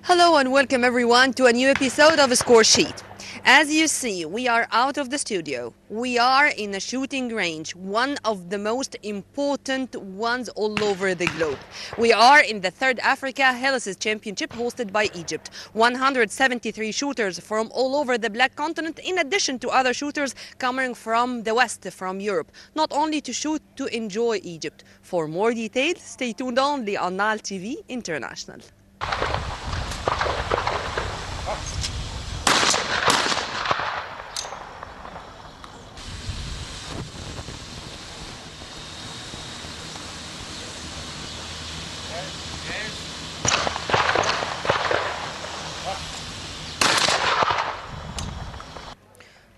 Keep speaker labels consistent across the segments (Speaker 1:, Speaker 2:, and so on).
Speaker 1: Hello and welcome everyone to a new episode of Score Sheet. As you see, we are out of the studio. We are in a shooting range, one of the most important ones all over the globe. We are in the third Africa Helices Championship hosted by Egypt. 173 shooters from all over the Black Continent, in addition to other shooters coming from the West, from Europe, not only to shoot, to enjoy Egypt. For more details, stay tuned only on Nile TV International.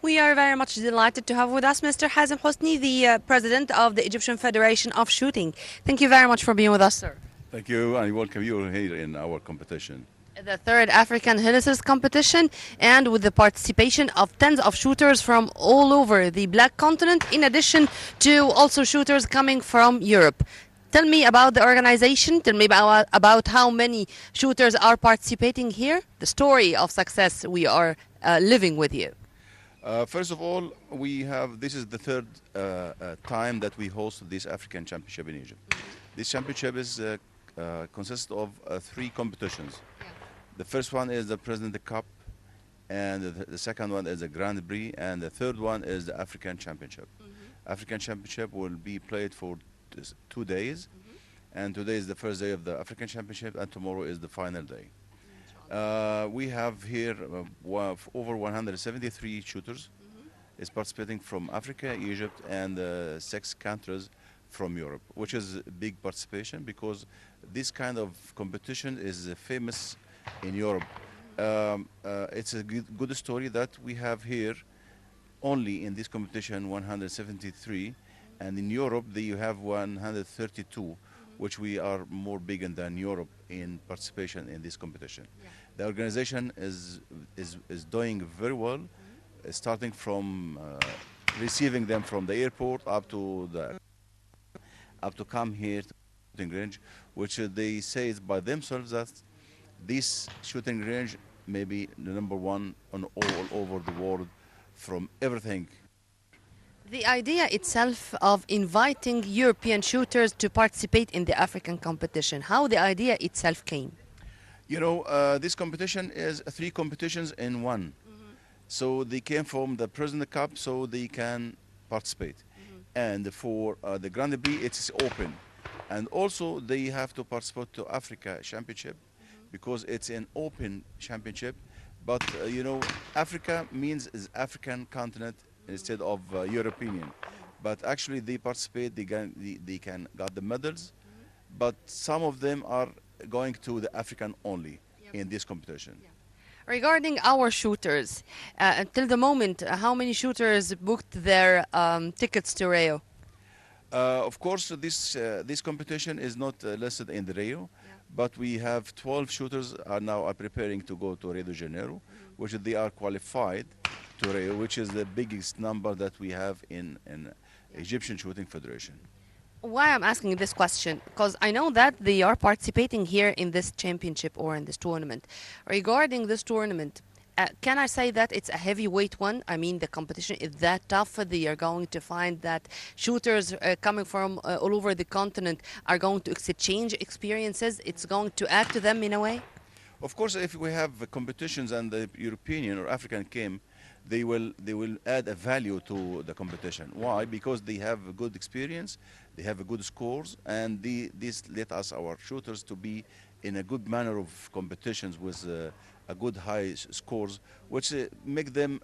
Speaker 1: We are very much delighted to have with us Mr. Hazem Hosni, the president of the Egyptian Federation of Shooting. Thank you very much for being with us, sir.
Speaker 2: Thank you, and welcome you here in our competition.
Speaker 1: The third African Helices competition, and with the participation of tens of shooters from all over the Black Continent, in addition to also shooters coming from Europe. Tell me about the organization. Tell me about how many shooters are participating here. The story of success we are living with you.
Speaker 2: First of all, this is the third time that we host this African Championship in Egypt. This championship consists of three competitions. The first one is the President Cup, and the second one is the Grand Prix, and the third one is the African Championship. African Championship will be played for 2 days, and today is the first day of the African Championship, and tomorrow is the final day. We have here over 173 shooters is participating from Africa, Egypt, and 6 countries from Europe, which is a big participation because this kind of competition is famous in Europe. It's a good story that we have here only in this competition 173, and in Europe you have 132, which we are more bigger than Europe in participation in this competition. The organization is doing very well, starting from receiving them from the airport up to come here to the shooting range, which they say is by themselves that this shooting range may be the number one on all over the world from everything.
Speaker 1: The idea itself of inviting European shooters to participate in the African competition, how the idea itself came?
Speaker 2: You know, this competition is 3 competitions in one. So they came from the President Cup so they can participate. And for the Grand Prix, it's open. And also they have to participate to Africa Championship because it's an open championship. But, you know, Africa means is African continent instead of European. But actually they participate, they can got the medals, but some of them are going to the African only in this competition.
Speaker 1: Regarding our shooters, until the moment, how many shooters booked their tickets to Rio?
Speaker 2: Of course, this competition is not listed in the Rio, but we have 12 shooters are preparing to go to Rio de Janeiro, which they are qualified to Rio, which is the biggest number that we have in Egyptian Shooting Federation.
Speaker 1: Why I'm asking this question? Because I know that they are participating here in this championship or in this tournament. Regarding this tournament, can I say that it's a heavyweight one? I mean, the competition is that tough. They are going to find that shooters coming from all over the continent are going to exchange experiences. It's going to add to them in a way.
Speaker 2: Of course, if we have competitions and the European or African came, they will add a value to the competition. Why? Because they have a good experience, they have a good scores, and this let us, our shooters, to be in a good manner of competitions with a good high scores, which make them,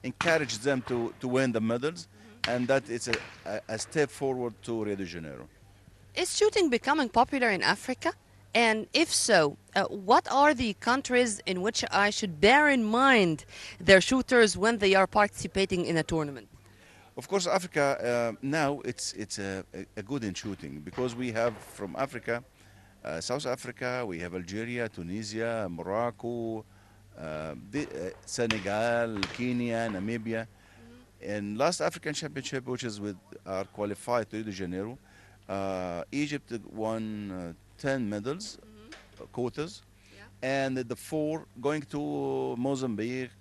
Speaker 2: encourage them to win the medals, and that it's a step forward to Rio de Janeiro.
Speaker 1: Is shooting becoming popular in Africa? And if so, what are the countries in which I should bear in mind their shooters when they are participating in a tournament?
Speaker 2: Of course, Africa now it's a good in shooting because we have from Africa, South Africa, we have Algeria, Tunisia, Morocco, Senegal, Kenya, Namibia. In last African Championship, which is with our qualified to Rio de Janeiro, Egypt won 10 medals, quotas, and the four going to Mozambique,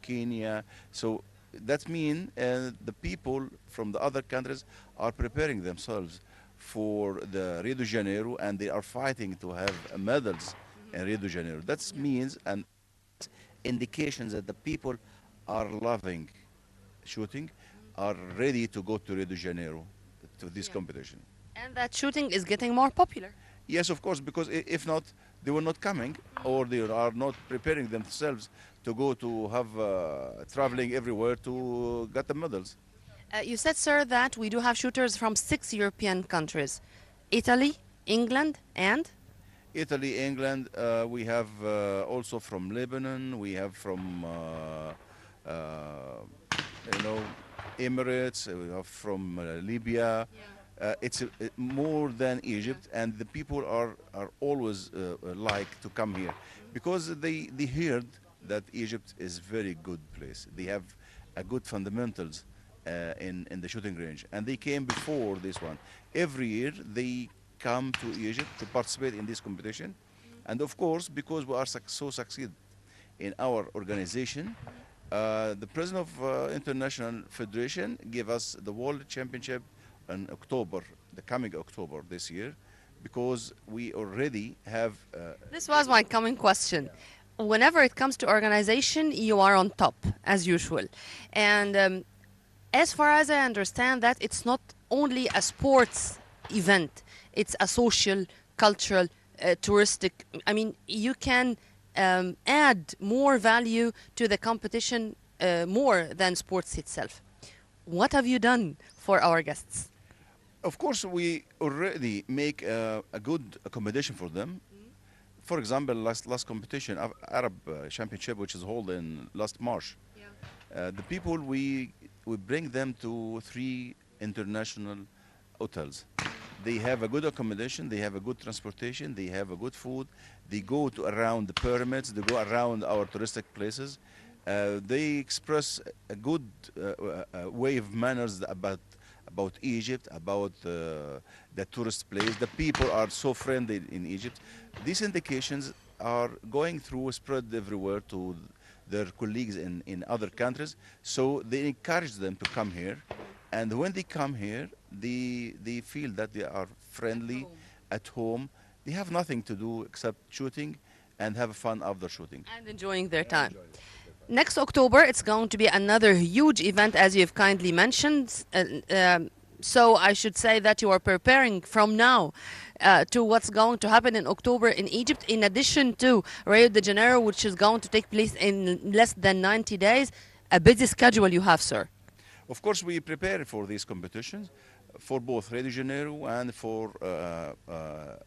Speaker 2: Kenya. So that means the people from the other countries are preparing themselves for the Rio de Janeiro, and they are fighting to have medals in Rio de Janeiro. That means an indications that the people are loving shooting, are ready to go to Rio de Janeiro to this competition.
Speaker 1: And that shooting is getting more popular.
Speaker 2: Yes, of course, because if not, they were not coming, or they are not preparing themselves to go to have traveling everywhere to get the medals.
Speaker 1: You said, sir, that we do have shooters from 6 European countries: Italy, England, and
Speaker 2: Italy, England, we have also from Lebanon, we have from, you know, Emirates, we have from Libya. It's more than Egypt, and the people are always like to come here because they heard that Egypt is very good place. They have a good fundamentals in the shooting range, and they came before this one. Every year they come to Egypt to participate in this competition, and of course because we are so succeed in our organization, the president of International Federation gave us the World Championship in October, the coming October this year, because we already have.
Speaker 1: this was my coming question. Whenever it comes to organization, you are on top, as usual. And as far as I understand that, it's not only a sports event, it's a social, cultural, touristic. I mean, you can add more value to the competition more than sports itself. What have you done for our guests?
Speaker 2: Of course, we already make a good accommodation for them. For example, last competition, Arab Championship, which is held in last March. The people we bring them to 3 international hotels. They have a good accommodation, they have a good transportation, they have a good food. They go to around the pyramids, they go around our touristic places. They express a good way of manners about Egypt, about the tourist place. The people are so friendly in Egypt. These indications are going through, spread everywhere to their colleagues in other countries. So they encourage them to come here. And when they come here, they feel that they are friendly at home. They have nothing to do except shooting and have fun after shooting.
Speaker 1: And enjoying their time. Next October, it's going to be another huge event, as you've kindly mentioned. So I should say that you are preparing from now to what's going to happen in October in Egypt, in addition to Rio de Janeiro, which is going to take place in less than 90 days. A busy schedule you have, sir.
Speaker 2: Of course, we prepare for these competitions, for both Rio de Janeiro and for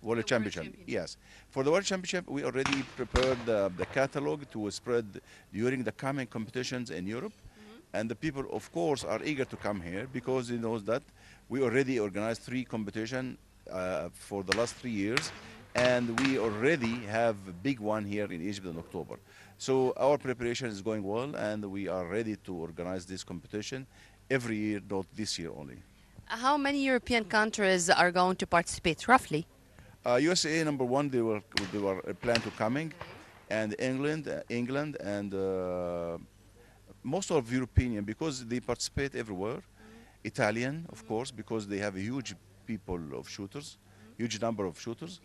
Speaker 2: World Championship. Yes, for the World Championship, we already prepared the catalog to spread during the coming competitions in Europe. And the people, of course, are eager to come here because they know that we already organized 3 competitions for the last 3 years. And we already have a big one here in Egypt in October. So our preparation is going well, and we are ready to organize this competition every year, not this year only.
Speaker 1: How many European countries are going to participate, roughly?
Speaker 2: USA number 1, they were plan to coming, and England, and most of European because they participate everywhere. Italian, of course, because they have a huge people of shooters, huge number of shooters.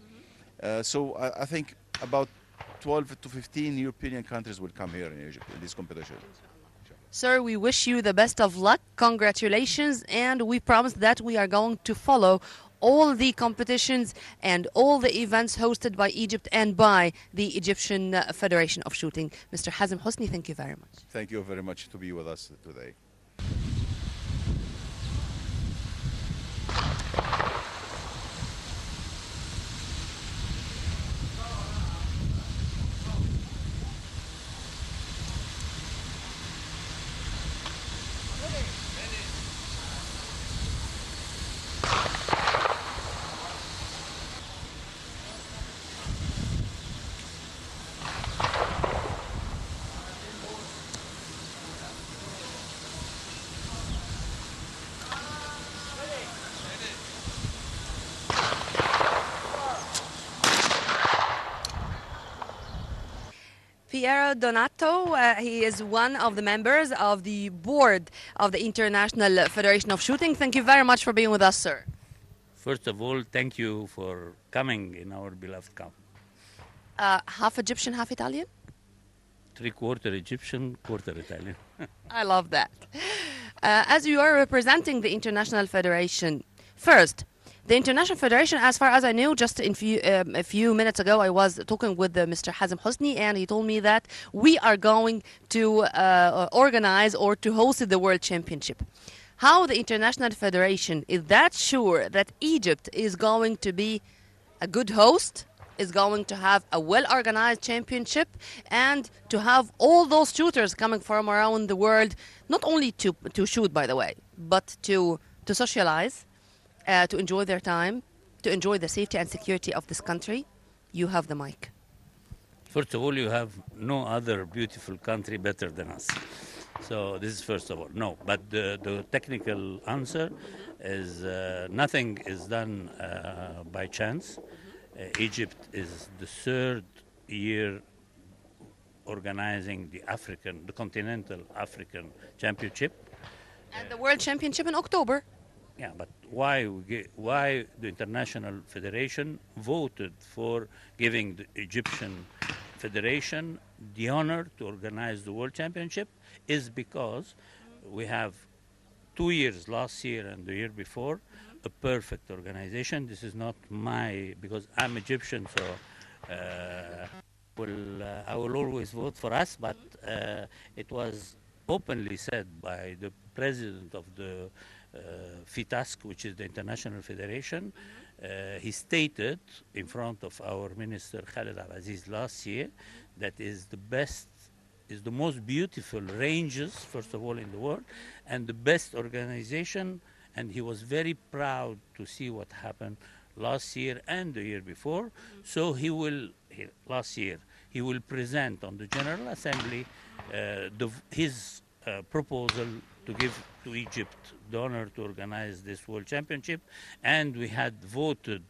Speaker 2: So I think about 12 to 15 European countries will come here in Egypt in this competition.
Speaker 1: Sir, we wish you the best of luck. Congratulations. And we promise that we are going to follow all the competitions and all the events hosted by Egypt and by the Egyptian Federation of Shooting. Mr. Hazem Hosni, thank you very much.
Speaker 2: Thank you very much to be with us today.
Speaker 1: Piero Donato. He is one of the members of the board of the International Federation of Shooting. Thank you very much for being with us, sir.
Speaker 3: First of all, thank you for coming in our beloved camp.
Speaker 1: Half Egyptian, half Italian?
Speaker 3: Three-quarter Egyptian, quarter Italian.
Speaker 1: I love that. As you are representing the International Federation, first, the International Federation, as far as I knew, just a few minutes ago, I was talking with Mr. Hazem Hosni, and he told me that we are going to organize or to host the World Championship. How the International Federation is that sure that Egypt is going to be a good host, is going to have a well-organized championship, and to have all those shooters coming from around the world, not only to shoot, by the way, but to socialize, to enjoy their time, to enjoy the safety and security of this country? You have the mic.
Speaker 3: First of all, you have no other beautiful country better than us. So this is first of all. No, but the technical answer is nothing is done by chance. Egypt is the third year organizing the continental African championship.
Speaker 1: And the World Championship in October.
Speaker 3: Yeah, but why the International Federation voted for giving the Egyptian Federation the honor to organize the World Championship is because we have 2 years, last year and the year before, a perfect organization. This is not because I'm Egyptian, so I will always vote for us, but it was openly said by the president of the FITASC, which is the International Federation. He stated in front of our minister Khaled Abaziz last year that is the most beautiful ranges, first of all, in the world, and the best organization. And he was very proud to see what happened last year and the year before. So last year, he will present on the General Assembly his proposal to give to Egypt the honor to organize this World Championship. And we had voted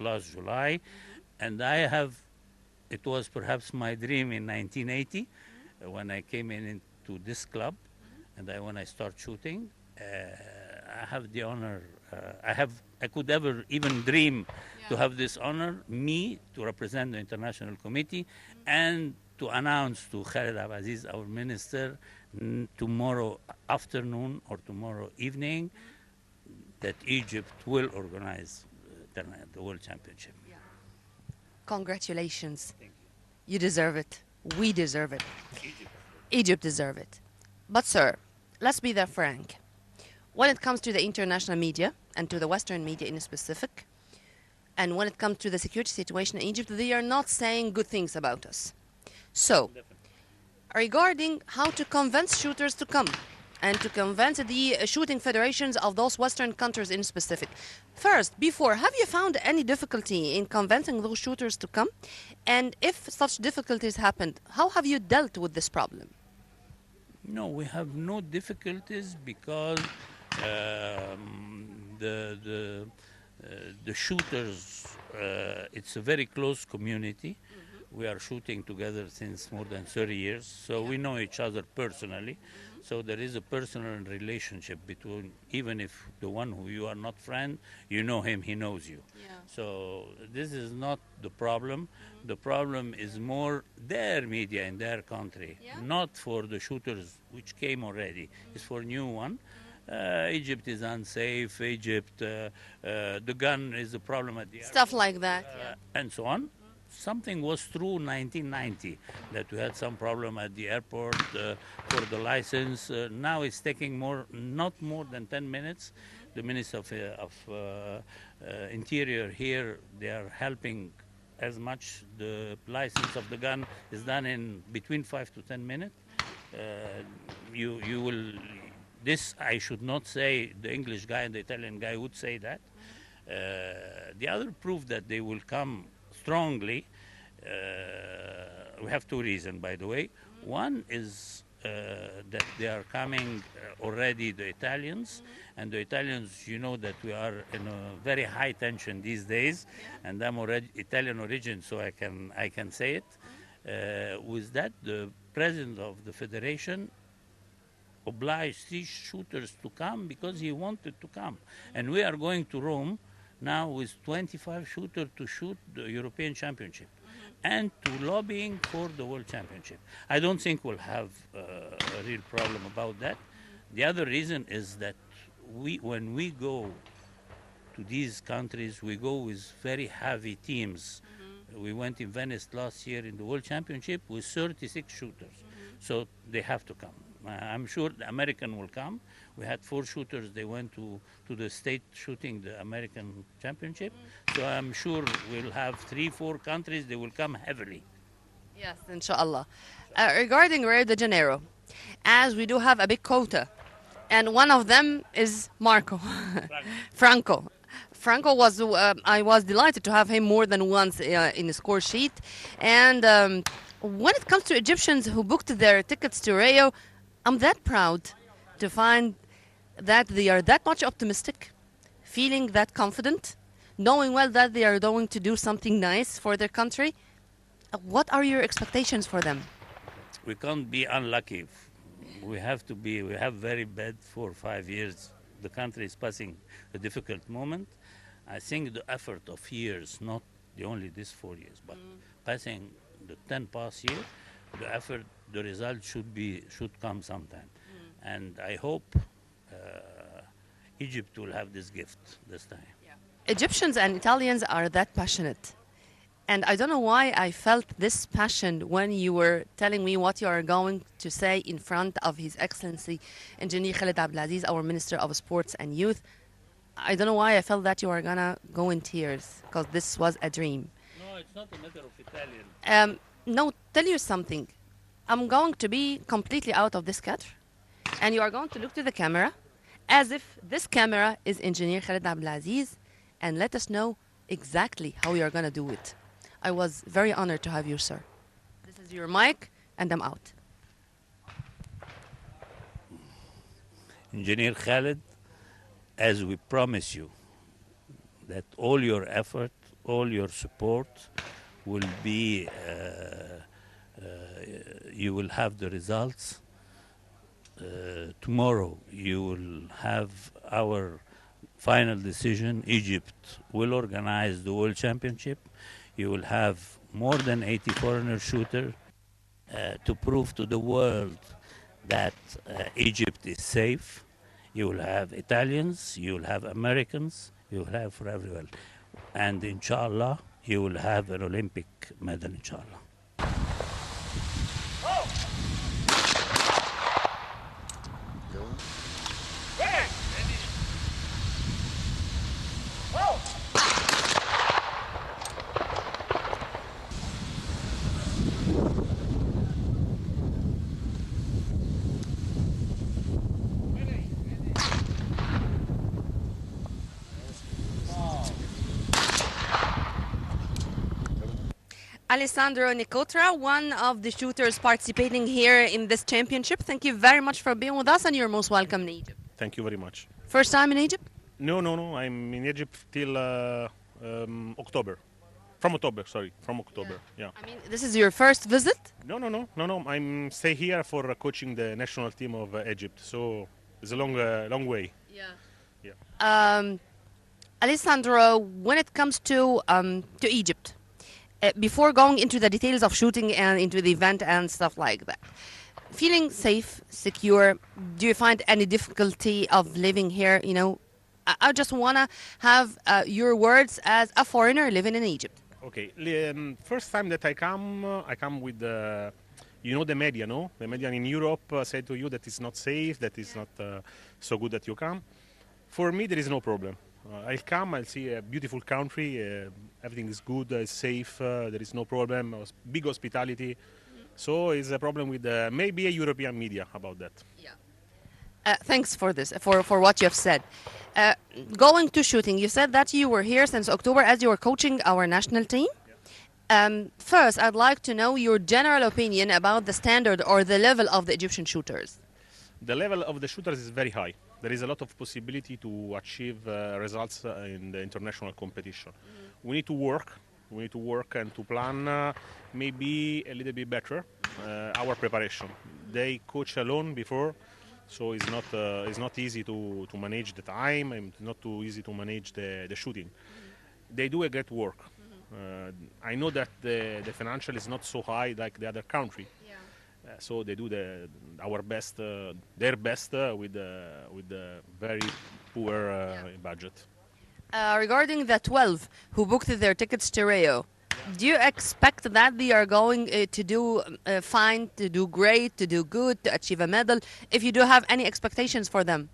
Speaker 3: last July. And it was perhaps my dream in 1980 when I came into this club and when I start shooting. I have the honor, I could ever even dream to have this honor, me, to represent the International Committee and to announce to Khaled Abaziz, our minister, tomorrow afternoon or tomorrow evening that Egypt will organize the World Championship.
Speaker 1: Yeah. Congratulations. Thank you. You deserve it. We deserve it. Egypt deserves it. But sir, let's be that frank. When it comes to the international media and to the Western media in specific, and when it comes to the security situation in Egypt, they are not saying good things about us. So, regarding how to convince shooters to come and to convince the shooting federations of those Western countries in specific, first, have you found any difficulty in convincing those shooters to come? And if such difficulties happened, how have you dealt with this problem?
Speaker 3: No, we have no difficulties because the shooters, it's a very close community. We are shooting together since more than 30 years, so we know each other personally. So there is a personal relationship between, even if the one who you are not friend, you know him, he knows you. Yeah. So this is not the problem. The problem is more their media in their country, not for the shooters which came already. It's for new one. Egypt is unsafe. Egypt, the gun is a problem at the
Speaker 1: stuff airport, like that,
Speaker 3: and so on. Something was true in 1990 that we had some problem at the airport for the license. Now it's taking not more than 10 minutes. The Minister of Interior here, they are helping as much. The license of the gun is done in between 5 to 10 minutes. You will. This I should not say. The English guy and the Italian guy would say that. The other proof that they will come strongly, we have two reasons, by the way. One is that they are coming already, the Italians, and the Italians, you know that we are in a very high tension these days, and I'm already Italian origin, so I can say it. With that, the president of the federation obliged three shooters to come because he wanted to come. And we are going to Rome now with 25 shooters to shoot the European Championship and to lobbying for the World Championship. I don't think we'll have a real problem about that. The other reason is that when we go to these countries, we go with very heavy teams. We went in Venice last year in the World Championship with 36 shooters. So they have to come. I'm sure the American will come. We had 4 shooters. They went to the state shooting the American Championship. So I'm sure we'll have 3-4 countries. They will come heavily.
Speaker 1: Yes, inshallah. Regarding Rio de Janeiro, as we do have a big quota, and one of them is Marco. Franco. Franco was, I was delighted to have him more than once in the score sheet. And when it comes to Egyptians who booked their tickets to Rio, I'm that proud to find that they are that much optimistic, feeling that confident, knowing well that they are going to do something nice for their country. What are your expectations for them?
Speaker 3: We can't be unlucky. We have very bad 4 or 5 years. The country is passing a difficult moment. I think the effort of years, not only these 4 years, but passing the 10 past year, the effort, the result should come sometime. And I hope Egypt will have this gift this time.
Speaker 1: Egyptians and Italians are that passionate. And I don't know why I felt this passion when you were telling me what you are going to say in front of His Excellency Engineer Khaled Abdelaziz, our Minister of Sports and Youth. I don't know why I felt that you are going to go in tears, because this was a dream.
Speaker 3: No, it's not a matter of Italian.
Speaker 1: No, tell you something. I'm going to be completely out of this cadre, and you are going to look to the camera as if this camera is Engineer Khaled Abdelaziz, and let us know exactly how you are going to do it. I was very honored to have you, sir. This is your mic, and I'm out.
Speaker 3: Engineer Khaled, as we promise you that all your effort, all your support will be, you will have the results. Tomorrow you will have our final decision. Egypt will organize the World Championship. You will have more than 80 foreigner shooters to prove to the world that Egypt is safe. You will have Italians, you will have Americans, you will have for everyone. And inshallah, you will have an Olympic medal, inshallah.
Speaker 1: Alessandro Nicotra, one of the shooters participating here in this championship. Thank you very much for being with us, and you're most welcome in Egypt.
Speaker 4: Thank you very much.
Speaker 1: First time in Egypt?
Speaker 4: No. I'm in Egypt till October. From October. Yeah.
Speaker 1: I mean, this is your first visit?
Speaker 4: No. I'm stay here for coaching the national team of Egypt. So it's a long way.
Speaker 1: Yeah. Alessandro, when it comes to Egypt, before going into the details of shooting and into the event and stuff like that, feeling safe, secure, do you find any difficulty of living here? You know, I just want to have your words as a foreigner living in Egypt.
Speaker 4: Okay. First time that I come with the media, no? The media in Europe say to you that it's not safe, that it's not so good that you come. For me, there is no problem. I'll come, I'll see a beautiful country, everything is good, it's safe, there is no problem, big hospitality. So it's a problem with maybe a European media about that.
Speaker 1: Yeah. Thanks for this, for what you have said. Going to shooting, you said that you were here since October as you were coaching our national team. First, I'd like to know your general opinion about the standard or the level of the Egyptian shooters.
Speaker 4: The level of the shooters is very high. There is a lot of possibility to achieve results in the international competition. We need to work We need to work and to plan maybe a little bit better our preparation. They coach alone before, so it's not easy to manage the time and not too easy to manage the shooting. They do a great work. I know that the financial is not so high like the other country. So they do our best, their best with the very poor budget.
Speaker 1: Regarding the 12 who booked their tickets to Rio, do you expect that they are going to do fine, to do great, to do good, to achieve a medal? If you do have any expectations for them?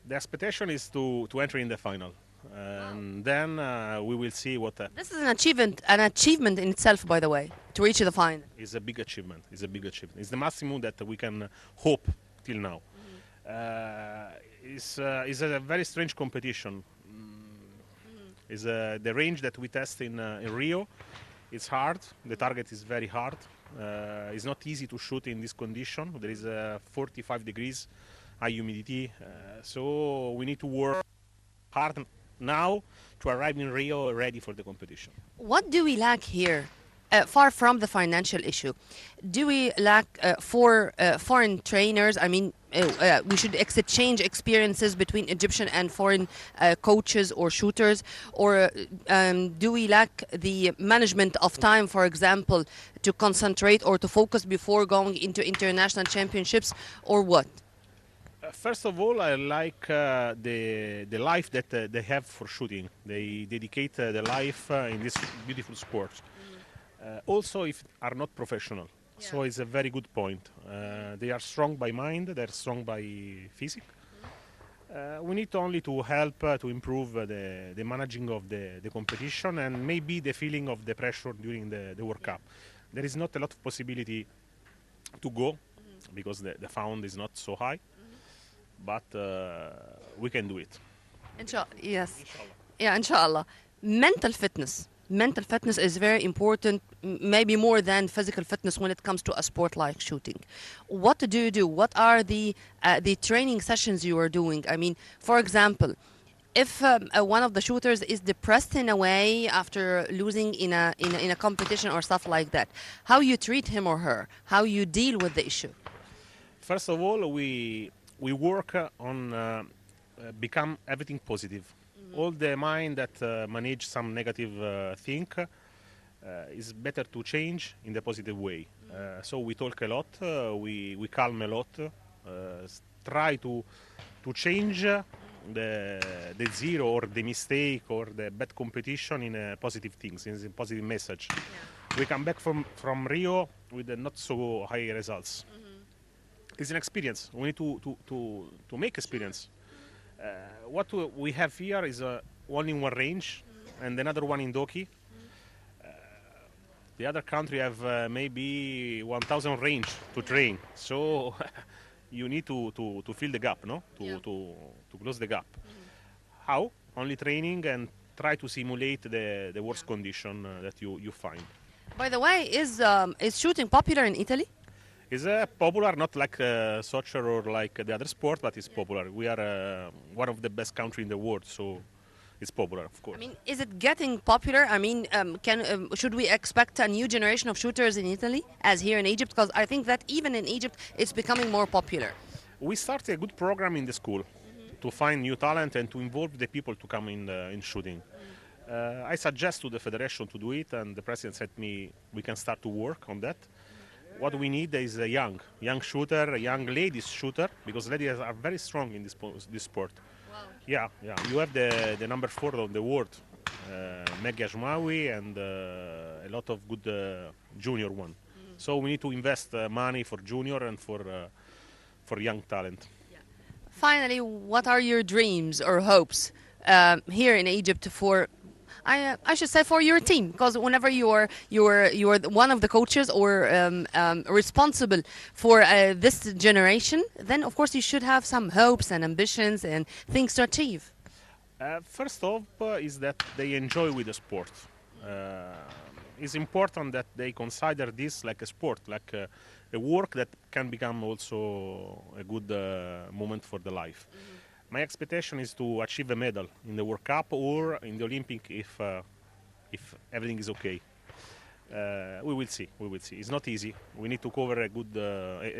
Speaker 4: The expectation is to enter in the final, and then we will see what
Speaker 1: This is an achievement in itself, by the way, to reach the final.
Speaker 4: is a big achievement. It's a big achievement. It's the maximum that we can hope till now. It's a very strange competition. Is the range that we test in Rio. It's hard. The target is very hard. It's not easy to shoot in this condition. There is 45 degrees, high humidity. So we need to work hard now to arrive in Rio ready for the competition.
Speaker 1: What do we lack here? Far from the financial issue, do we lack foreign trainers? I mean, we should exchange experiences between Egyptian and foreign coaches or shooters, or do we lack the management of time, for example, to concentrate or to focus before going into international championships, or what?
Speaker 4: First of all, I like the life that they have for shooting. They dedicate the life in this beautiful sport. Also, if are not professional, so it's a very good point. They are strong by mind, they're strong by physique. We need only to help to improve the managing of the competition and maybe the feeling of the pressure during the World Cup. There is not a lot of possibility to go because the fund is not so high, but we can do it.
Speaker 1: Inshallah, yes.
Speaker 4: Inshallah.
Speaker 1: Yeah, inshallah. Mental fitness. Mental fitness is very important, maybe more than physical fitness when it comes to a sport like shooting. What do you do? What are the training sessions you are doing? I mean, for example, if one of the shooters is depressed in a way after losing in a competition or stuff like that, how you treat him or her, how you deal with the issue?
Speaker 4: First of all, we work on become everything positive. All the mind that manage some negative thing is better to change in the positive way. So we talk a lot, we calm a lot, try to change the zero or the mistake or the bad competition in a positive things, in a positive message. We come back from Rio with not so high results. It's an experience. We need to make experience. What we have here is one in one range and another one in Doki. The other country have maybe 1,000 range to train, so you need to fill the gap, no? To close the gap. How? Only training and try to simulate the worst condition that you find.
Speaker 1: By the way, is shooting popular in Italy?
Speaker 4: It's popular, not like soccer or like the other sport, but it's popular. We are one of the best countries in the world, so it's popular, of course.
Speaker 1: I mean, is it getting popular? I mean, should we expect a new generation of shooters in Italy as here in Egypt? Because I think that even in Egypt, it's becoming more popular.
Speaker 4: We started a good program in the school to find new talent and to involve the people to come in shooting. I suggest to the federation to do it, and the president said me we can start to work on that. What we need is a young shooter, a young ladies shooter, because ladies are very strong in this sport.
Speaker 1: Wow.
Speaker 4: Yeah. You have the number 4 of the world, Megha Ajmawi, and a lot of good junior one. So we need to invest money for junior and for young talent.
Speaker 1: Finally, what are your dreams or hopes here in Egypt for? I should say for your team, because whenever you're one of the coaches or responsible for this generation, then of course you should have some hopes and ambitions and things to achieve.
Speaker 4: First off is that they enjoy with the sport. It's important that they consider this like a sport, like a work that can become also a good moment for the life. My expectation is to achieve a medal in the World Cup or in the Olympic if if everything is okay. We will see. We will see. It's not easy. We need to cover a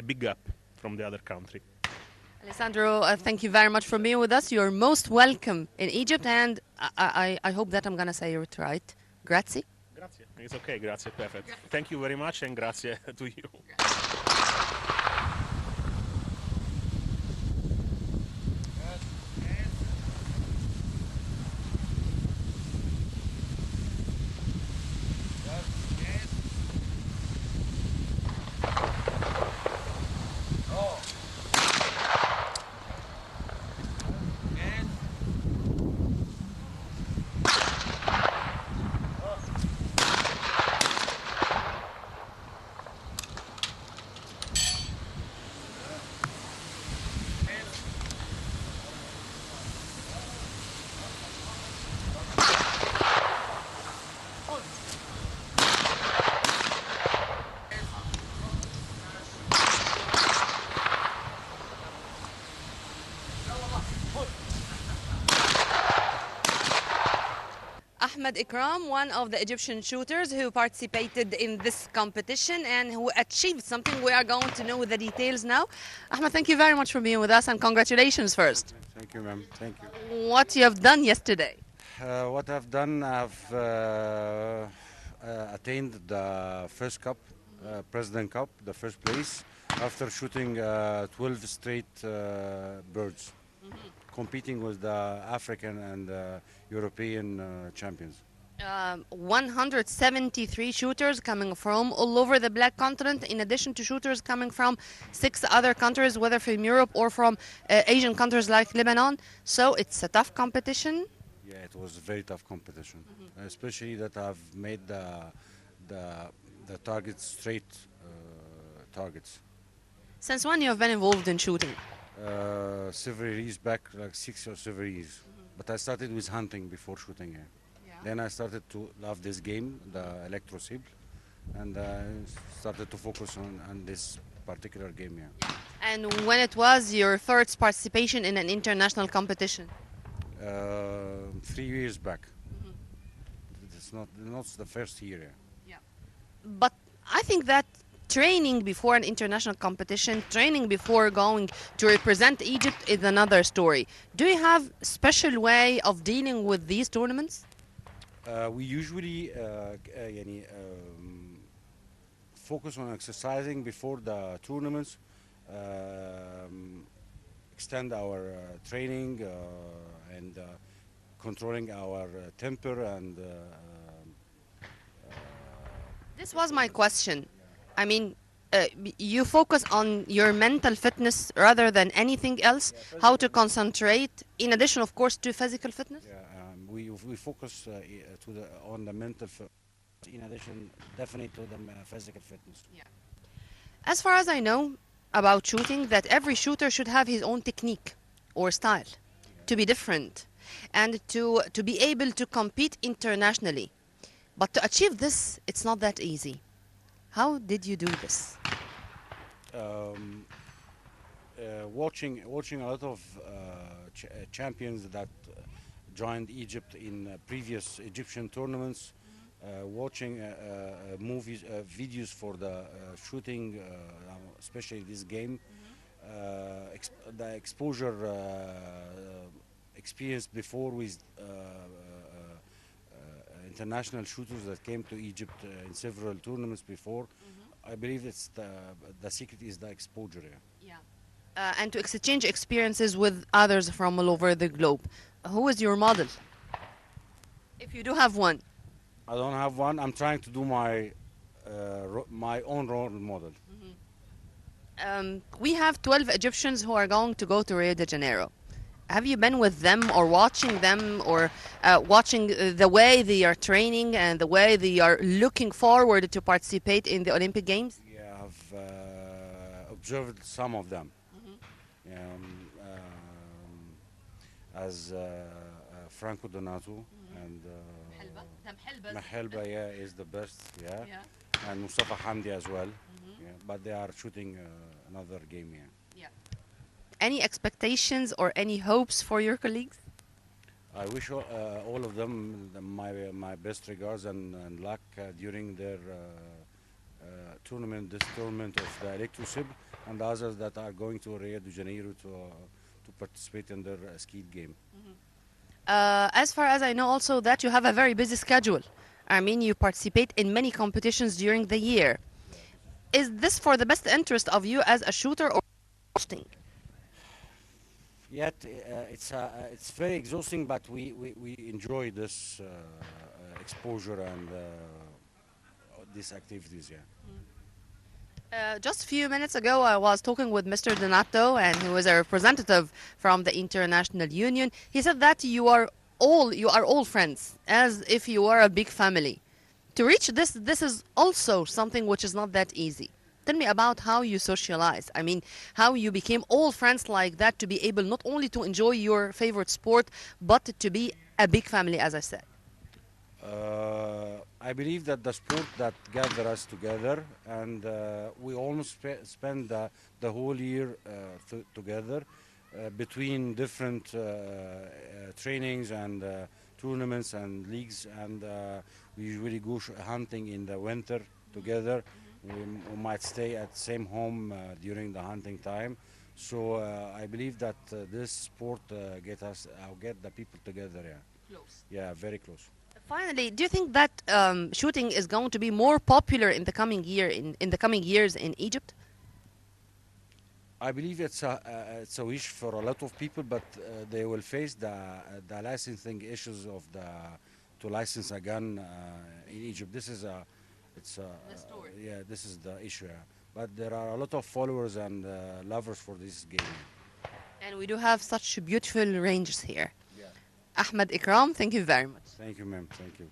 Speaker 4: big gap from the other country.
Speaker 1: Alessandro, thank you very much for being with us. You're most welcome in Egypt, and I hope that I'm going to say it right. Grazie.
Speaker 4: Grazie. It's okay. Grazie. Perfect. Thank you very much, and grazie to you.
Speaker 1: Ahmed Ikram, one of the Egyptian shooters who participated in this competition and who achieved something. We are going to know the details now. Ahmed, thank you very much for being with us, and congratulations first.
Speaker 5: Thank you, ma'am. Thank you.
Speaker 1: What you have done yesterday.
Speaker 5: What I've done, I've attained the first cup, President Cup, the first place, after shooting 12 straight birds, competing with the African and European champions.
Speaker 1: 173 shooters coming from all over the Black Continent, in addition to shooters coming from 6 other countries, whether from Europe or from Asian countries like Lebanon. So it's a tough competition.
Speaker 5: Yeah, it was a very tough competition, especially that I've made the targets straight targets.
Speaker 1: Since when you have been involved in shooting?
Speaker 5: Several years back, like 6 or 7 years. But I started with hunting before shooting. Yeah. Then I started to love this game, the electro cible, and I started to focus on this particular game. Yeah.
Speaker 1: And when it was your first participation in an international competition?
Speaker 5: 3 years back. It's not the first year.
Speaker 1: Yeah. But I think that training before an international competition, training before going to represent Egypt is another story. Do you have a special way of dealing with these tournaments?
Speaker 5: We usually focus on exercising before the tournaments, extend our training and controlling our temper and
Speaker 1: This was my question. I mean, you focus on your mental fitness rather than anything else, how to concentrate, in addition, of course, to physical fitness?
Speaker 5: yeah, we focus on the mental in addition, definitely to the physical fitness.
Speaker 1: As far as I know about shooting, that every shooter should have his own technique or style to be different and to be able to compete internationally. But to achieve this, it's not that easy. How did you do this?
Speaker 5: Watching a lot of champions that joined Egypt in previous Egyptian tournaments, watching movies, videos for the shooting, especially this game, the exposure experience before with international shooters that came to Egypt in several tournaments before. I believe it's the secret is the exposure.
Speaker 1: And to exchange experiences with others from all over the globe. Who is your model? If you do have one.
Speaker 5: I don't have one. I'm trying to do my own role model.
Speaker 1: We have 12 Egyptians who are going to go to Rio de Janeiro. Have you been with them or watching them or watching the way they are training and the way they are looking forward to participate in the Olympic Games?
Speaker 5: Yeah, I've observed some of them. As Franco Donato and Mahelba, yeah, is the best, yeah. And Mustafa Hamdi as well. Yeah, but they are shooting another game, yeah.
Speaker 1: Any expectations or any hopes for your colleagues?
Speaker 5: I wish all of them my best regards and luck during their tournament, this tournament of the Electrosib, and the others that are going to Rio de Janeiro to participate in their skeet game.
Speaker 1: As far as I know also that you have a very busy schedule. I mean, you participate in many competitions during the year. Is this for the best interest of you as a shooter or hosting?
Speaker 5: Yet it's very exhausting, but we enjoy this exposure and these activities. Yeah.
Speaker 1: Just a few minutes ago, I was talking with Mr. Donato, and who is a representative from the International Union. He said that you are all friends, as if you are a big family. To reach this is also something which is not that easy. Tell me about how you socialize. I mean, how you became all friends like that to be able not only to enjoy your favorite sport, but to be a big family, as I said.
Speaker 5: I believe that the sport that gather us together, and we almost spend the whole year together between different trainings and tournaments and leagues, and we usually go hunting in the winter together. We might stay at the same home during the hunting time. So I believe that this sport get the people together. Yeah,
Speaker 1: Close.
Speaker 5: yeah, very close.
Speaker 1: Finally, do you think that shooting is going to be more popular in the coming in the coming years in Egypt?
Speaker 5: I believe it's a wish for a lot of people, but they will face the licensing issues of to license a gun in Egypt. This is
Speaker 1: The story.
Speaker 5: yeah, this is the issue. Yeah. But there are a lot of followers and lovers for this game.
Speaker 1: And we do have such beautiful ranges here.
Speaker 5: Yeah.
Speaker 1: Ahmed Ikram, thank you very much.
Speaker 5: Thank you, ma'am. Thank you.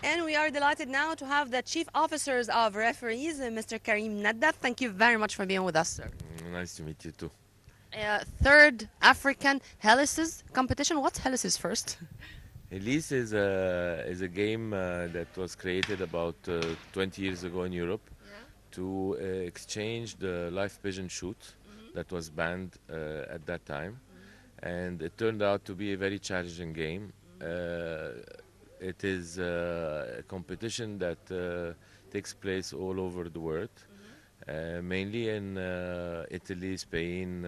Speaker 1: And we are delighted now to have the Chief Officers of Referees, Mr. Karim Nadda. Thank you very much for being with us, sir.
Speaker 6: Nice to meet you too.
Speaker 1: Third African Helices competition. What's Helices first?
Speaker 6: Elise is a game that was created about 20 years ago in Europe to exchange the live pigeon shoot that was banned at that time, and it turned out to be a very challenging game. It is a competition that takes place all over the world, mainly in Italy, Spain,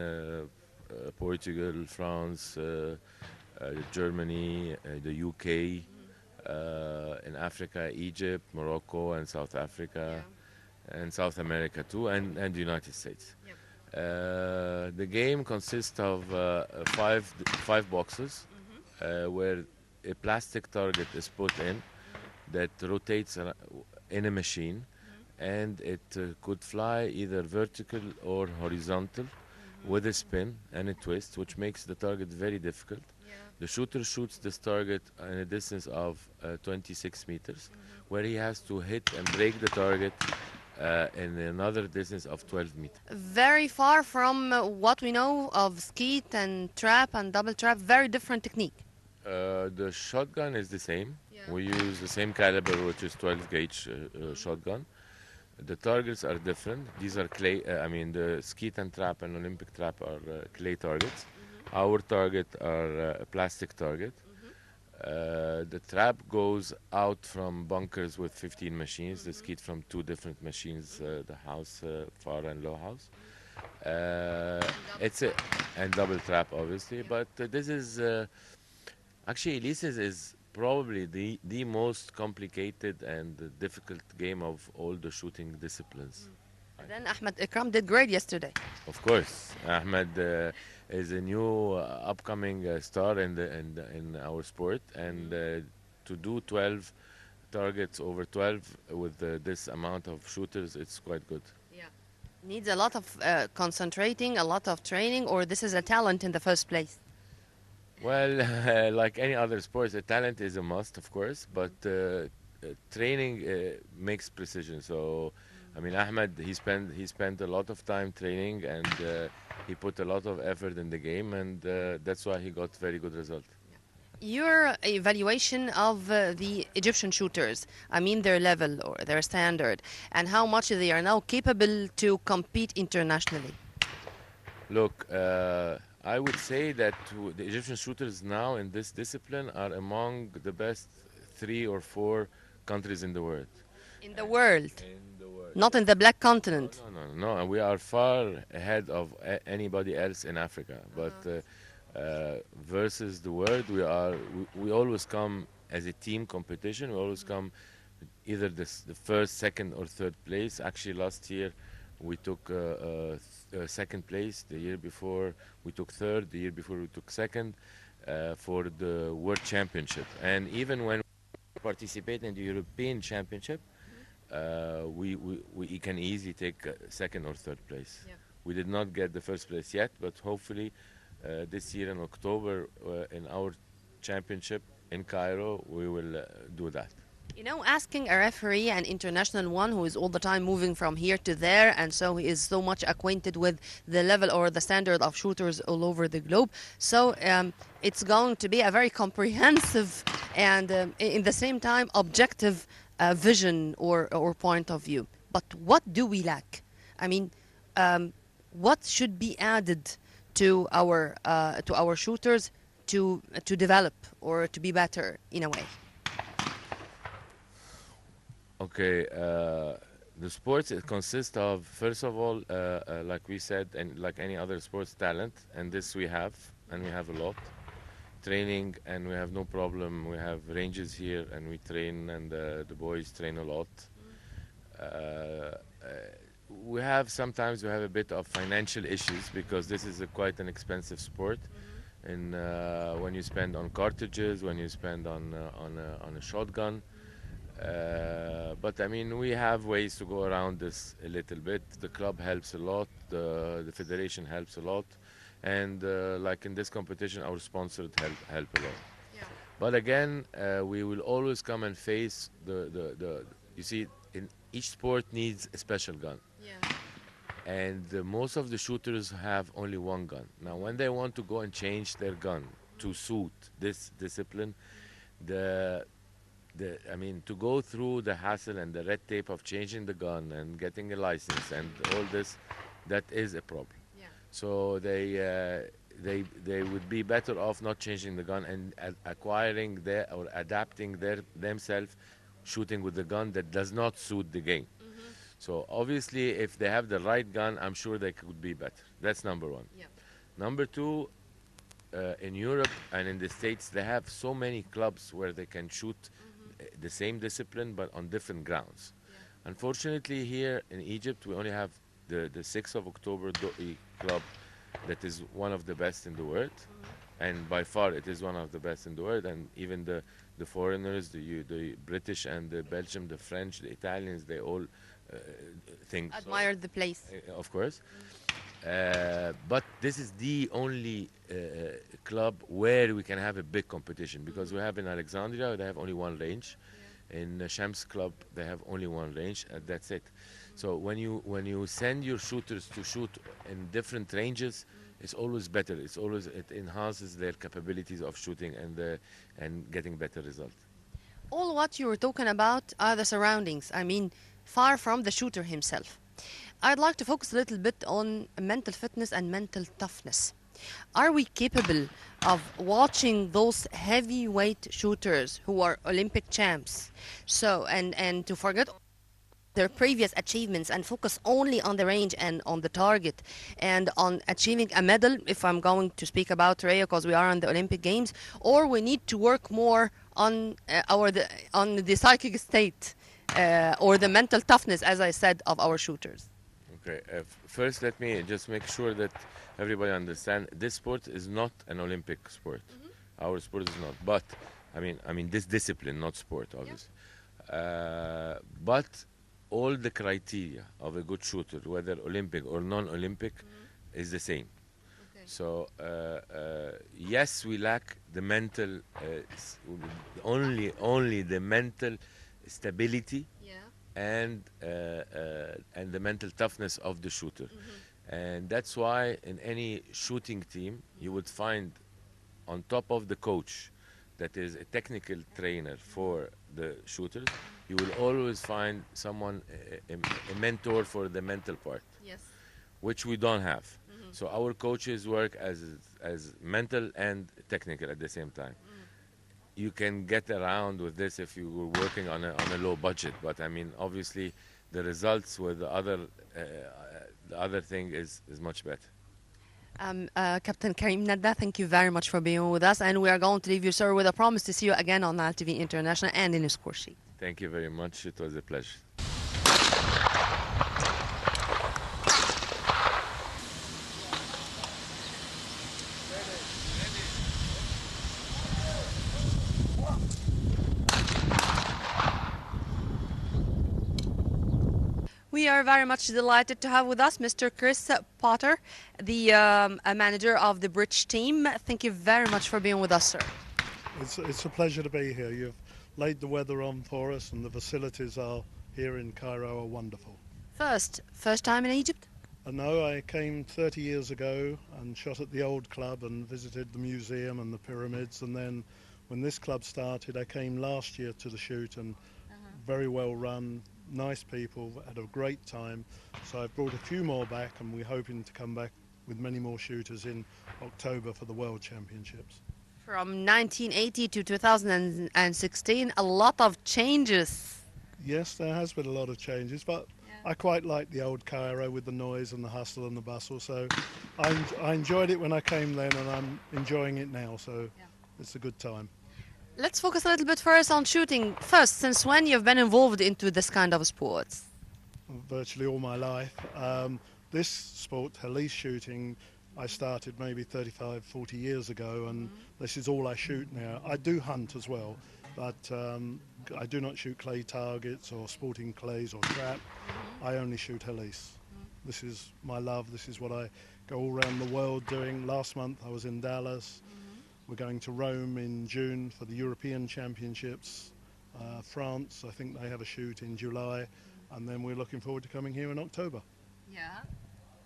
Speaker 6: Portugal, France, Germany, the UK, in Africa, Egypt, Morocco, and South Africa, and South America too, and the United States. The game consists of five boxes where a plastic target is put in that rotates in a machine, and it could fly either vertical or horizontal with a spin and a twist, which makes the target very difficult. The shooter shoots this target in a distance of 26 meters, where he has to hit and break the target in another distance of 12 meters.
Speaker 1: Very far from what we know of skeet and trap and double trap. Very different technique.
Speaker 6: The shotgun is the same. We use the same caliber, which is 12 gauge shotgun. The targets are different. These are clay. The skeet and trap and Olympic trap are clay targets. Our target are a plastic target. The trap goes out from bunkers with 15 machines. The skeet from 2 different machines, the house, far and low house. And double trap, obviously. But this is actually Elise's is probably the most complicated and difficult game of all the shooting disciplines.
Speaker 1: And then Ahmed Ikram did great yesterday.
Speaker 6: Of course, Ahmed is a new upcoming star in our sport, and to do 12 targets over 12 with this amount of shooters, it's quite good.
Speaker 1: Yeah. Needs a lot of concentrating, a lot of training, or this is a talent in the first place?
Speaker 6: Well, like any other sports, a talent is a must, of course, but training makes precision. So, I mean, Ahmed, he spent a lot of time training, and he put a lot of effort in the game, and that's why he got very good result.
Speaker 1: Your evaluation of the Egyptian shooters, I mean their level or their standard, and how much they are now capable to compete internationally.
Speaker 6: Look, I would say that the Egyptian shooters now in this discipline are among the best 3 or 4 countries in the world.
Speaker 1: In the world,
Speaker 6: In the world.
Speaker 1: not in the black continent.
Speaker 6: No, and we are far ahead of anybody else in Africa. But versus the world, we always come as a team competition. We always come either the first, second, or third place. Actually, last year we took second place. The year before we took third. The year before we took second for the World Championship. And even when we participate in the European Championship, we can easily take second or third place.
Speaker 1: Yeah.
Speaker 6: We did not get the first place yet, but hopefully this year in October in our championship in Cairo, we will do that.
Speaker 1: You know, asking a referee, an international one who is all the time moving from here to there, and so he is so much acquainted with the level or the standard of shooters all over the globe. So it's going to be a very comprehensive and, in the same time, objective vision or point of view. But what do we lack? I mean, what should be added to our shooters to develop or to be better in a way?
Speaker 6: Okay, the sports, it consists of, first of all, like we said, and like any other sports, talent, and this we have, and we have a lot. Training, and we have no problem. We have ranges here, and we train, and the boys train a lot. Sometimes we have a bit of financial issues because this is quite an expensive sport. And when you spend on cartridges, when you spend on a shotgun. But I mean, we have ways to go around this a little bit. The club helps a lot, the federation helps a lot, and like in this competition, our sponsors help a lot.
Speaker 1: Yeah.
Speaker 6: But again, we will always come and face the you see, in each sport needs a special gun.
Speaker 1: Yeah.
Speaker 6: And most of the shooters have only one gun. Now, when they want to go and change their gun to suit this discipline, I mean, to go through the hassle and the red tape of changing the gun and getting a license and all this, that is a problem.
Speaker 1: Yeah.
Speaker 6: So they would be better off not changing the gun and acquiring or adapting themselves shooting with the gun that does not suit the game. So obviously, if they have the right gun, I'm sure they could be better. That's number one.
Speaker 1: Yeah.
Speaker 6: Number two, in Europe and in the States, they have so many clubs where they can shoot the same discipline but on different grounds.
Speaker 1: Yeah.
Speaker 6: Unfortunately, here in Egypt, we only have the 6th of October Do'i club that is one of the best in the world. And by far, it is one of the best in the world. And even the foreigners, the British and the Belgium, the French, the Italians, they all think so.
Speaker 1: Admired the place.
Speaker 6: Of course. But this is the only club where we can have a big competition, because we have in Alexandria, they have only one range. Yeah. In Shams Club, they have only one range, and that's it. So when you send your shooters to shoot in different ranges, it's always better. It enhances their capabilities of shooting and getting better results.
Speaker 1: All what you were talking about are the surroundings. I mean, far from the shooter himself. I'd like to focus a little bit on mental fitness and mental toughness. Are we capable of watching those heavyweight shooters who are Olympic champs, and to forget their previous achievements and focus only on the range and on the target and on achieving a medal, if I'm going to speak about Rio because we are on the Olympic Games, or we need to work more on the psychic state or the mental toughness, as I said, of our shooters?
Speaker 6: Okay, first let me just make sure that everybody understands this sport is not an Olympic sport. Our sport is not, but I mean this discipline, not sport, obviously. But all the criteria of a good shooter, whether Olympic or non-Olympic, is the same. So yes, we lack the mental, only the mental stability and the mental toughness of the shooter, and that's why in any shooting team you would find on top of the coach that is a technical trainer for the shooters, you will always find someone, a mentor for the mental part, which we don't have. So our coaches work as mental and technical at the same time. You can get around with this if you were working on a low budget, but I mean, obviously, the results with the other thing is much better.
Speaker 1: Captain Karim Nadda, thank you very much for being with us, and we are going to leave you, sir, with a promise to see you again on Nile TV International and in a score sheet.
Speaker 6: Thank you very much. It was a pleasure.
Speaker 1: We are very much delighted to have with us Mr. Chris Potter, the manager of the British team. Thank you very much for being with us, sir.
Speaker 7: It's a pleasure to be here. You've laid the weather on for us, and the facilities are here in Cairo are wonderful.
Speaker 1: First time in Egypt?
Speaker 7: No, I came 30 years ago and shot at the old club and visited the museum and the pyramids, and then when this club started I came last year to the shoot, and very well run, nice people, had a great time. So I've brought a few more back, and we're hoping to come back with many more shooters in October for the World Championships.
Speaker 1: From 1980 to 2016, a lot of changes.
Speaker 7: Yes, there has been a lot of changes, but I quite like the old Cairo with the noise and the hustle and the bustle. So I enjoyed it when I came then, and I'm enjoying it now. So it's a good time.
Speaker 1: Let's focus a little bit first on shooting. First, since when you've been involved into this kind of sports?
Speaker 7: Virtually all my life. This sport, Helise shooting, I started maybe 35, 40 years ago, and this is all I shoot now. I do hunt as well, but I do not shoot clay targets or sporting clays or trap. I only shoot Helise. This is my love. This is what I go all around the world doing. Last month I was in Dallas. We're going to Rome in June for the European Championships. France, I think they have a shoot in July, and then we're looking forward to coming here in October.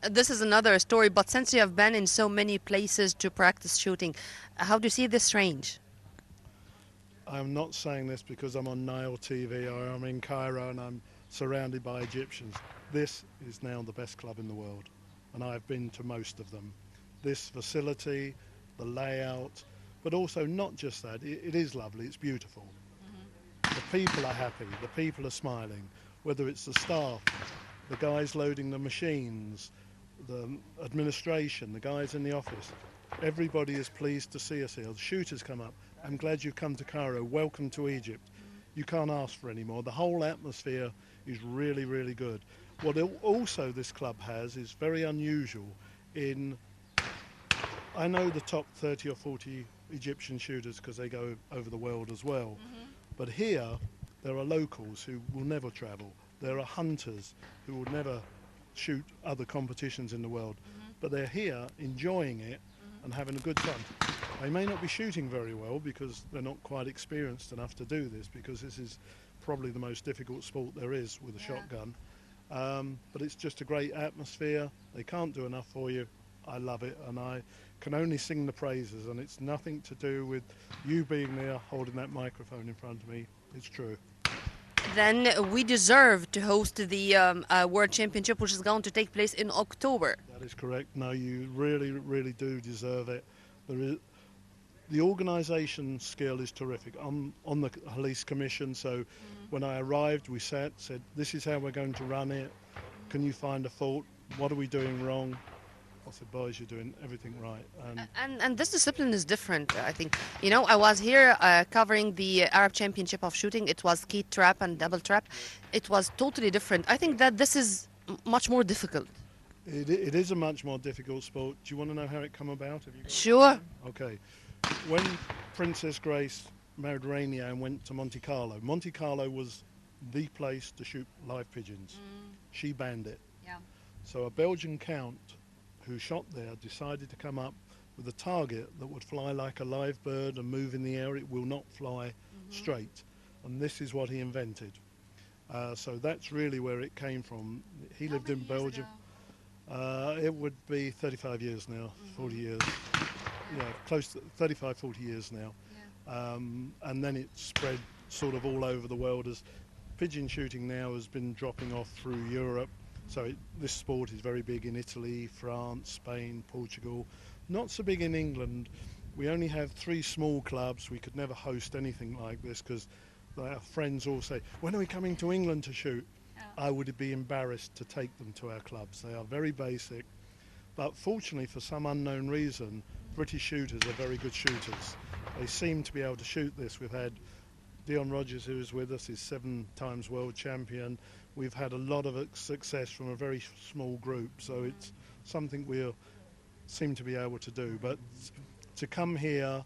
Speaker 1: This is another story, but since you have been in so many places to practice shooting, how do you see this range?
Speaker 7: I'm not saying this because I'm on Nile TV or I'm in Cairo and I'm surrounded by Egyptians. This is now the best club in the world, and I've been to most of them. This facility, the layout, but also not just that, it is lovely, it's beautiful. The people are happy, the people are smiling, whether it's the staff, the guys loading the machines, the administration, the guys in the office. Everybody is pleased to see us here. The shooters come up, I'm glad you've come to Cairo, welcome to Egypt. You can't ask for any more. The whole atmosphere is really, really good. What also this club has is very unusual in, I know the top 30 or 40 Egyptian shooters because they go over the world as well. But here, there are locals who will never travel. There are hunters who will never shoot other competitions in the world. But they're here enjoying it and having a good time. They may not be shooting very well because they're not quite experienced enough to do this, because this is probably the most difficult sport there is with a shotgun. But it's just a great atmosphere. They can't do enough for you. I love it, and I can only sing the praises, and it's nothing to do with you being there holding that microphone in front of me. It's true.
Speaker 1: Then we deserve to host the World Championship, which is going to take place in October.
Speaker 7: That is correct. No, you really, really do deserve it. The organisation skill is terrific. I'm on the Helise Commission, so when I arrived, we said, this is how we're going to run it. Can you find a fault? What are we doing wrong? I said, boys, you're doing everything right.
Speaker 1: And this discipline is different, I think. You know, I was here covering the Arab Championship of shooting. It was key trap and double trap. It was totally different. I think that this is much more difficult.
Speaker 7: It is a much more difficult sport. Do you want to know how it came about?
Speaker 1: Sure.
Speaker 7: Okay. When Princess Grace married Rainier and went to Monte Carlo was the place to shoot live pigeons. She banned it.
Speaker 1: Yeah.
Speaker 7: So a Belgian count who shot there decided to come up with a target that would fly like a live bird and move in the air. It will not fly straight. And this is what he invented. So that's really where it came from. He lived in Belgium. It would be 35 years now, 40 years. Yeah, close to 35, 40 years now. And then it spread sort of all over the world as pigeon shooting now has been dropping off through Europe. So this sport is very big in Italy, France, Spain, Portugal. Not so big in England. We only have 3 small clubs. We could never host anything like this because our friends all say, when are we coming to England to shoot? I would be embarrassed to take them to our clubs. They are very basic. But fortunately, for some unknown reason, British shooters are very good shooters. They seem to be able to shoot this. We've had Dion Rogers, who is with us, is 7 times world champion. We've had a lot of success from a very small group, so it's something we seem to be able to do. But to come here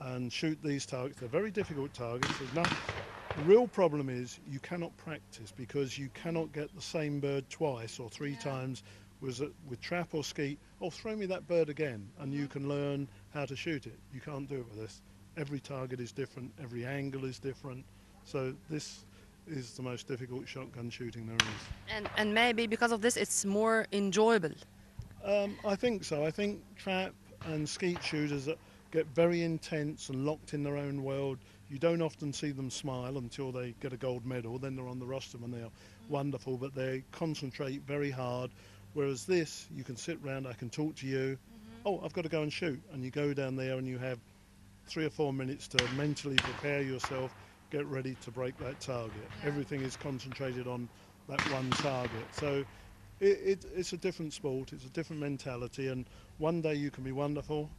Speaker 7: and shoot these targets, they're very difficult targets. The real problem is you cannot practice because you cannot get the same bird twice or 3 times. With trap or skeet, oh, throw me that bird again, and you can learn how to shoot it. You can't do it with this. Every target is different, every angle is different. So this is the most difficult shotgun shooting there is.
Speaker 1: And maybe because of this, it's more enjoyable.
Speaker 7: I think so. I think trap and skeet shooters get very intense and locked in their own world. You don't often see them smile until they get a gold medal. Then they're on the rostrum and they're wonderful, but they concentrate very hard. Whereas this, you can sit round, I can talk to you. Oh, I've got to go and shoot. And you go down there and you have 3 or 4 minutes to mentally prepare yourself, get ready to break that target. Everything is concentrated on that one target. So it's a different sport, it's a different mentality, and one day you can be wonderful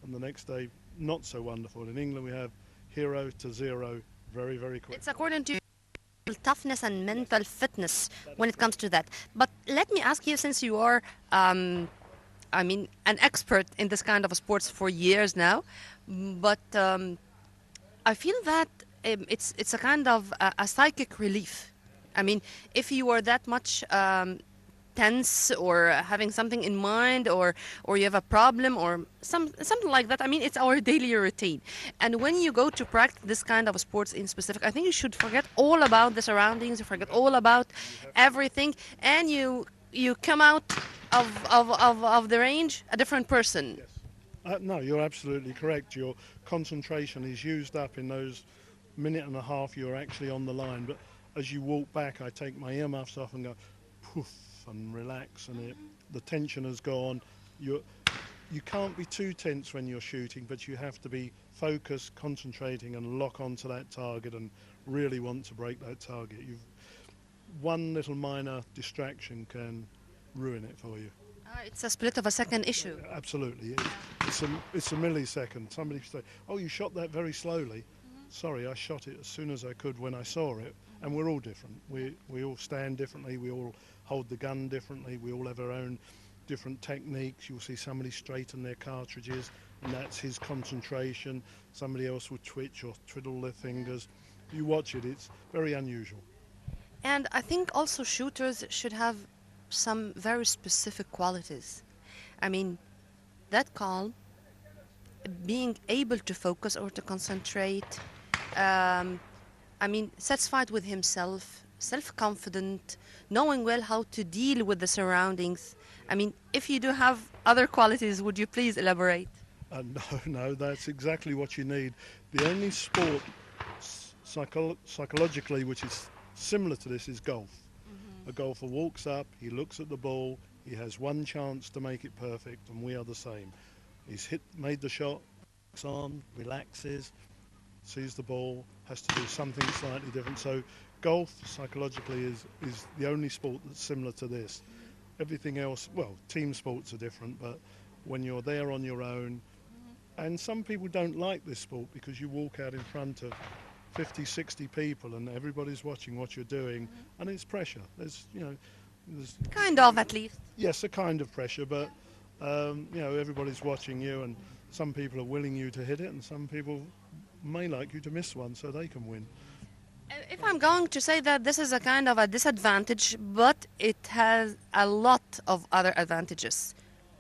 Speaker 7: and the next day not so wonderful. In England we have 0 to 0 very, very quick.
Speaker 1: It's according to toughness and mental fitness when it comes to that. But let me ask you, since you are, an expert in this kind of sports for years now, but I feel that it's a kind of a psychic relief. I mean, if you are that much tense or having something in mind, or you have a problem or something like that, I mean, it's our daily routine. And when you go to practice this kind of sports in specific, I think you should forget all about the surroundings, you forget all about everything, and you come out of the range a different person.
Speaker 7: Yes. No, you're absolutely correct. Your concentration is used up in those minute and a half you're actually on the line. But as you walk back, I take my earmuffs off and go poof and relax, and the tension has gone. You can't be too tense when you're shooting, but you have to be focused, concentrating, and lock onto that target and really want to break that target. One little minor distraction can ruin it for you.
Speaker 1: It's a split of a second issue.
Speaker 7: Absolutely. It's a millisecond. Somebody say, oh, you shot that very slowly. Sorry, I shot it as soon as I could when I saw it. And we're all different. We all stand differently. We all hold the gun differently. We all have our own different techniques. You'll see somebody straighten their cartridges, and that's his concentration. Somebody else will twitch or twiddle their fingers. You watch it, it's very unusual.
Speaker 1: And I think also shooters should have some very specific qualities. I mean, that calm, being able to focus or to concentrate, satisfied with himself, self-confident, knowing well how to deal with the surroundings. I mean, if you do have other qualities, would you please elaborate?
Speaker 7: No, that's exactly what you need. The only sport psychologically which is similar to this is golf. A golfer walks up, he looks at the ball, he has one chance to make it perfect, and we are the same. He's made the shot, looks on, relaxes, sees the ball, has to do something slightly different. So golf psychologically is the only sport that's similar to this. Everything else, well, team sports are different, but when you're there on your own, and some people don't like this sport because you walk out in front of 50, 60 people and everybody's watching what you're doing, and it's pressure. There's
Speaker 1: Kind of, at least.
Speaker 7: yes, a kind of pressure, but everybody's watching you, and some people are willing you to hit it, and some people may like you to miss one so they can win.
Speaker 1: If I'm going to say that this is a kind of a disadvantage, but it has a lot of other advantages.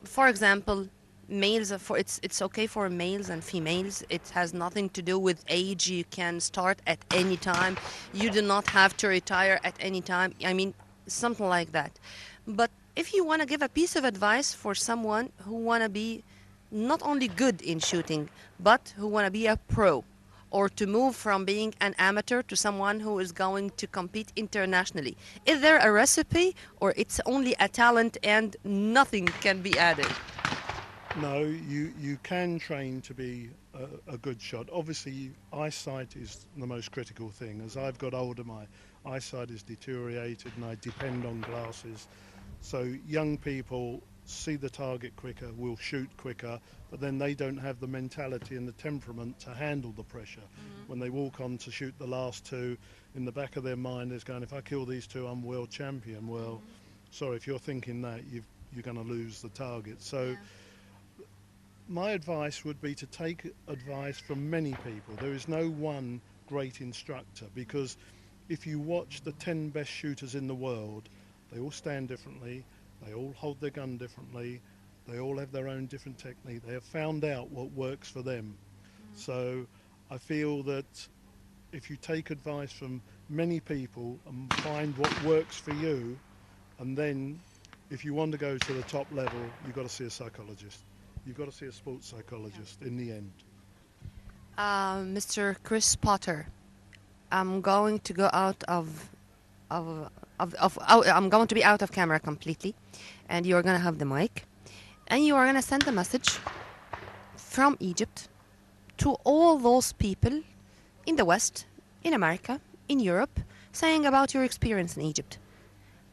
Speaker 1: For example, males it's okay for males and females. It has nothing to do with age. You can start at any time. You do not have to retire at any time. I mean, something like that. But if you want to give a piece of advice for someone who want to be not only good in shooting, but who want to be a pro, or to move from being an amateur to someone who is going to compete internationally, is there a recipe, or it's only a talent and nothing can be added?
Speaker 7: No, you can train to be a good shot. Obviously, eyesight is the most critical thing. As I've got older, my eyesight is deteriorated and I depend on glasses. So young people see the target quicker, will shoot quicker, but then they don't have the mentality and the temperament to handle the pressure. When they walk on to shoot the last two, in the back of their mind is going, if I kill these two, I'm world champion. Well, sorry, if you're thinking that, you're going to lose the target. So my advice would be to take advice from many people. There is no one great instructor, because if you watch the 10 best shooters in the world, they all stand differently, they all hold their gun differently, they all have their own different technique. They have found out what works for them. So I feel that if you take advice from many people and find what works for you, and then if you want to go to the top level, you've got to see a psychologist. You've got to see a sports psychologist in the end.
Speaker 1: Mr. Chris Potter, I'm going to go out I'm going to be out of camera completely, and you're going to have the mic, and you are going to send a message from Egypt to all those people in the West, in America, in Europe, saying about your experience in Egypt.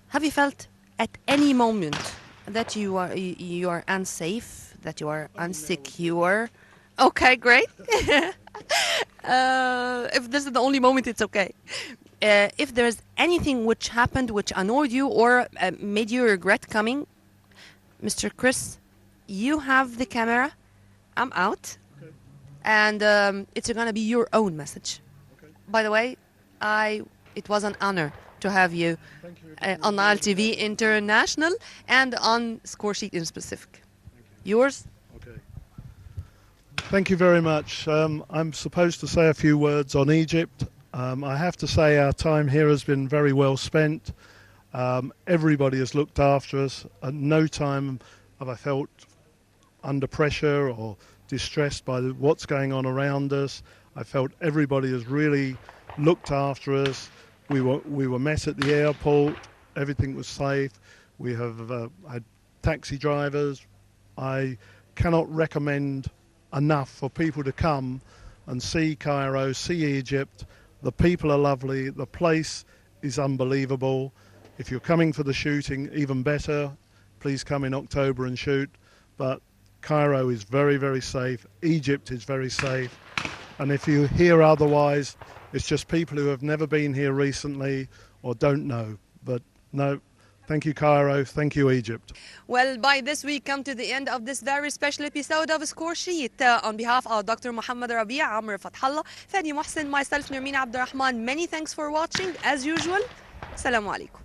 Speaker 1: Have you felt at any moment that you are unsafe, that you are unsecure? Okay, great. If this is the only moment, it's okay. If there's anything which happened which annoyed you or made you regret coming, Mr. Chris, you have the camera. I'm out.
Speaker 7: Okay.
Speaker 1: And it's going to be your own message.
Speaker 7: Okay.
Speaker 1: By the way, it was an honor to have you
Speaker 7: Thank you.
Speaker 1: on Nile TV International and on Score Sheet in specific. Yours?
Speaker 7: Okay. Thank you very much. I'm supposed to say a few words on Egypt. I have to say our time here has been very well spent. Everybody has looked after us. At no time have I felt under pressure or distressed by what's going on around us. I felt everybody has really looked after us. We were met at the airport. Everything was safe. We have had taxi drivers. I cannot recommend enough for people to come and see Cairo, see Egypt. The people are lovely. The place is unbelievable. If you're coming for the shooting, even better. Please come in October and shoot. But Cairo is very, very safe. Egypt is very safe. And if you hear otherwise, it's just people who have never been here recently or don't know. But no, thank you, Cairo. Thank you, Egypt.
Speaker 1: Well, by this we come to the end of this very special episode of Score Sheet. On behalf of Dr. Muhammad Rabi, Amr Fathallah, Fadi Mohsen, myself, Nermeen Abdurrahman, many thanks for watching. As usual, Assalamu alaikum.